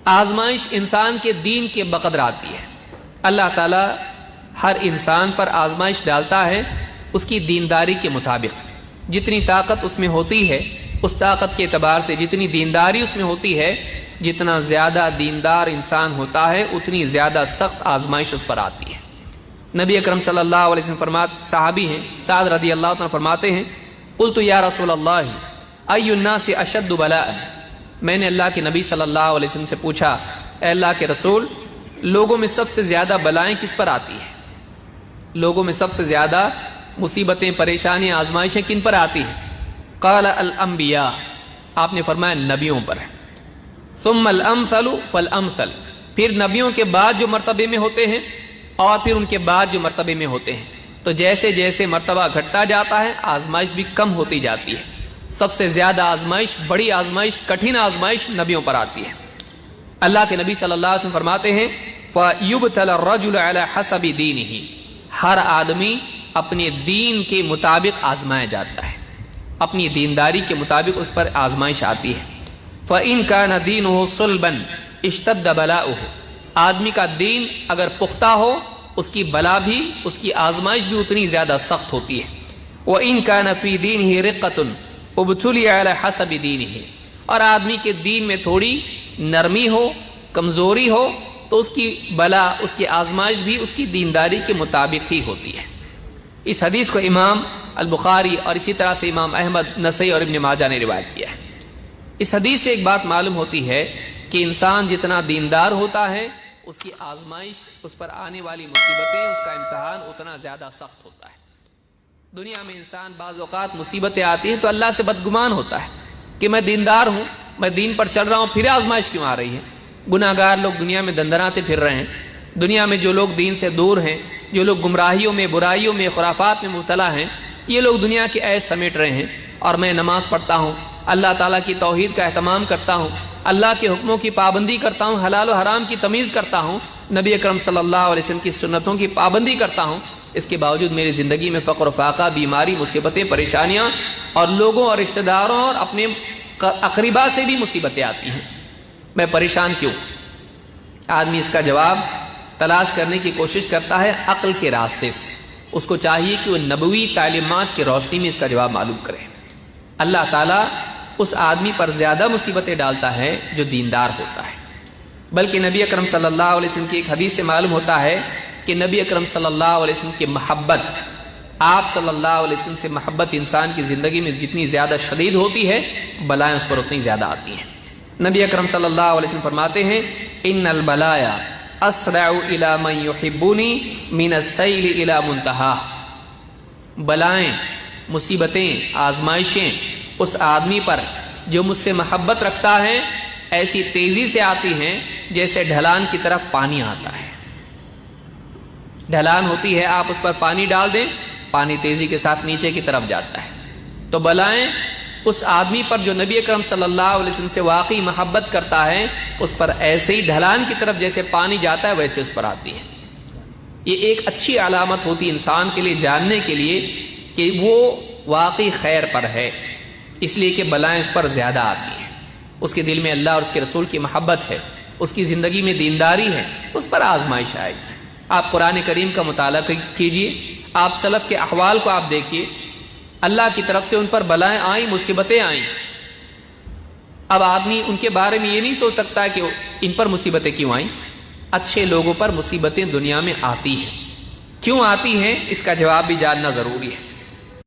آزمائش انسان کے دین کے بقدر آتی ہے۔ اللہ تعالیٰ ہر انسان پر آزمائش ڈالتا ہے اس کی دینداری کے مطابق۔ جتنی طاقت اس میں ہوتی ہے اس طاقت کے اعتبار سے، جتنی دینداری اس میں ہوتی ہے، جتنا زیادہ دیندار انسان ہوتا ہے اتنی زیادہ سخت آزمائش اس پر آتی ہے۔ نبی اکرم صلی اللہ علیہ وسلم صحابی ہیں سعد رضی اللہ عنہ فرماتے ہیں قلت یا رسول اللہ ای الناس اشد بلاء، میں نے اللہ کے نبی صلی اللہ علیہ وسلم سے پوچھا اے اللہ کے رسول، لوگوں میں سب سے زیادہ بلائیں کس پر آتی ہیں؟ لوگوں میں سب سے زیادہ مصیبتیں، پریشانیاں، آزمائشیں کن پر آتی ہیں؟ قال الانبیاء، آپ نے فرمایا نبیوں پر۔ ثم الامثل فالامثل، پھر نبیوں کے بعد جو مرتبے میں ہوتے ہیں اور پھر ان کے بعد جو مرتبے میں ہوتے ہیں، تو جیسے جیسے مرتبہ گھٹتا جاتا ہے آزمائش بھی کم ہوتی جاتی ہے۔ سب سے زیادہ آزمائش، بڑی آزمائش، کٹھن آزمائش نبیوں پر آتی ہے۔ اللہ کے نبی صلی اللہ علیہ وسلم فرماتے ہیں فَيُبْتَلَى الرَّجُلُ عَلَى حَسَبِ دِينِهِ، ہر آدمی اپنے دین کے مطابق آزمایا جاتا ہے، اپنی دینداری کے مطابق اس پر آزمائش آتی ہے۔ فَإِن كَانَ دِينُهُ صُلْبًا اشْتَدَّ بَلَاؤُهُ، آدمی کا دین اگر پختہ ہو اس کی بلا بھی، اس کی آزمائش بھی اتنی زیادہ سخت ہوتی ہے۔ وَإِن كَانَ فِي دِينِهِ رِقَّةٌ ابتلی علی حسب دینہ، اور آدمی کے دین میں تھوڑی نرمی ہو، کمزوری ہو، تو اس کی بلا، اس کی آزمائش بھی اس کی دینداری کے مطابق ہی ہوتی ہے۔ اس حدیث کو امام البخاری اور اسی طرح سے امام احمد، نسائی اور ابن ماجہ نے روایت کیا ہے۔ اس حدیث سے ایک بات معلوم ہوتی ہے کہ انسان جتنا دیندار ہوتا ہے اس کی آزمائش، اس پر آنے والی مصیبتیں، اس کا امتحان اتنا زیادہ سخت ہوتا ہے۔ دنیا میں انسان بعض اوقات مصیبتیں آتی ہیں تو اللہ سے بدگمان ہوتا ہے کہ میں دیندار ہوں، میں دین پر چل رہا ہوں، پھر آزمائش کیوں آ رہی ہے؟ گناہ گار لوگ دنیا میں دندناتے پھر رہے ہیں، دنیا میں جو لوگ دین سے دور ہیں، جو لوگ گمراہیوں میں، برائیوں میں، خرافات میں مبتلا ہیں، یہ لوگ دنیا کے عیش سمیٹ رہے ہیں، اور میں نماز پڑھتا ہوں، اللہ تعالیٰ کی توحید کا اہتمام کرتا ہوں، اللہ کے حکموں کی پابندی کرتا ہوں، حلال و حرام کی تمیز کرتا ہوں، نبی اکرم صلی اللہ علیہ وسلم کی سنتوں کی پابندی کرتا ہوں، اس کے باوجود میری زندگی میں فقر و فاقہ، بیماری، مصیبتیں، پریشانیاں اور لوگوں اور رشتہ داروں اور اپنے اقربا سے بھی مصیبتیں آتی ہیں، میں پریشان کیوں؟ آدمی اس کا جواب تلاش کرنے کی کوشش کرتا ہے عقل کے راستے سے۔ اس کو چاہیے کہ وہ نبوی تعلیمات کی روشنی میں اس کا جواب معلوم کرے۔ اللہ تعالیٰ اس آدمی پر زیادہ مصیبتیں ڈالتا ہے جو دیندار ہوتا ہے، بلکہ نبی اکرم صلی اللہ علیہ وسلم کی ایک حدیث سے معلوم ہوتا ہے کہ نبی اکرم صلی اللہ علیہ وسلم کی محبت، آپ صلی اللہ علیہ وسلم سے محبت انسان کی زندگی میں جتنی زیادہ شدید ہوتی ہے بلائیں اس پر اتنی زیادہ آتی ہیں۔ نبی اکرم صلی اللہ علیہ وسلم فرماتے ہیں ان البلایا اسرع الی من یحبنی من السیل الی منتہا، بلائیں، مصیبتیں، آزمائشیں اس آدمی پر جو مجھ سے محبت رکھتا ہے ایسی تیزی سے آتی ہیں جیسے ڈھلان کی طرف پانی آتا ہے۔ ڈھلان ہوتی ہے، آپ اس پر پانی ڈال دیں، پانی تیزی کے ساتھ نیچے کی طرف جاتا ہے، تو بلائیں اس آدمی پر جو نبی اکرم صلی اللہ علیہ وسلم سے واقعی محبت کرتا ہے اس پر ایسے ہی ڈھلان کی طرف جیسے پانی جاتا ہے ویسے اس پر آتی ہے۔ یہ ایک اچھی علامت ہوتی ہے انسان کے لیے جاننے کے لیے کہ وہ واقعی خیر پر ہے، اس لیے کہ بلائیں اس پر زیادہ آتی ہیں، اس کے دل میں اللہ اور اس کے رسول کی محبت ہے، اس کی زندگی میں دینداری ہے، اس پر آزمائش آئے گی۔ آپ قرآن کریم کا مطالعہ کیجئے، آپ سلف کے احوال کو آپ دیکھیے، اللہ کی طرف سے ان پر بلائیں آئیں، مصیبتیں آئیں۔ اب آدمی ان کے بارے میں یہ نہیں سوچ سکتا کہ ان پر مصیبتیں کیوں آئیں۔ اچھے لوگوں پر مصیبتیں دنیا میں آتی ہیں، کیوں آتی ہیں اس کا جواب بھی جاننا ضروری ہے۔